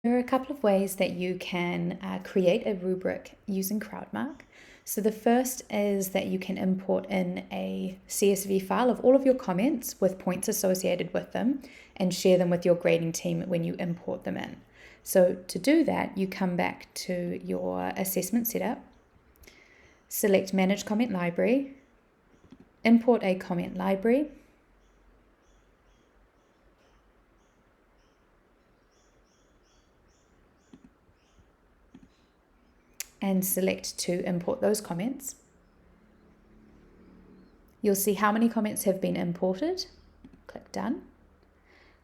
There are a couple of ways that you can create a rubric using Crowdmark. So the first is that you can import in a CSV file of all of your comments with points associated with them and share them with your grading team when you import them in. So to do that, you come back to your assessment setup, select Manage Comment Library, import a comment library, and select to import those comments. You'll see how many comments have been imported. Click Done.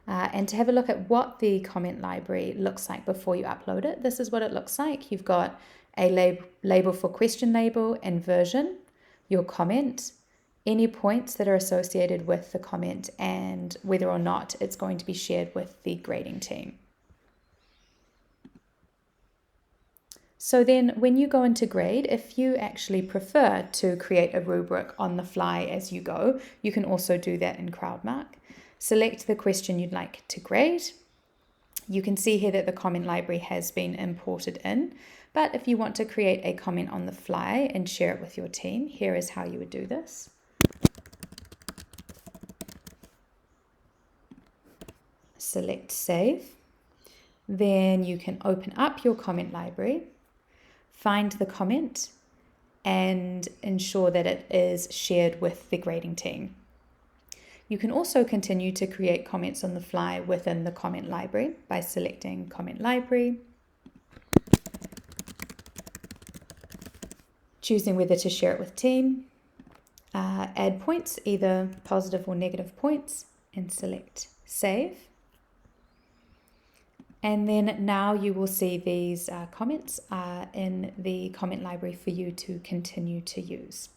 And to have a look at what the comment library looks like before you upload it, this is what it looks like. You've got a label for question label and version, your comment, any points that are associated with the comment, and whether or not it's going to be shared with the grading team. So then when you go into grade, if you actually prefer to create a rubric on the fly as you go, you can also do that in Crowdmark. Select the question you'd like to grade. You can see here that the comment library has been imported in, but if you want to create a comment on the fly and share it with your team, here is how you would do this. Select Save. Then you can open up your comment library, find the comment, and ensure that it is shared with the grading team. You can also continue to create comments on the fly within the comment library by selecting Comment Library, choosing whether to share it with team, add points, either positive or negative points, and select Save. And then now you will see these comments in the comment library for you to continue to use.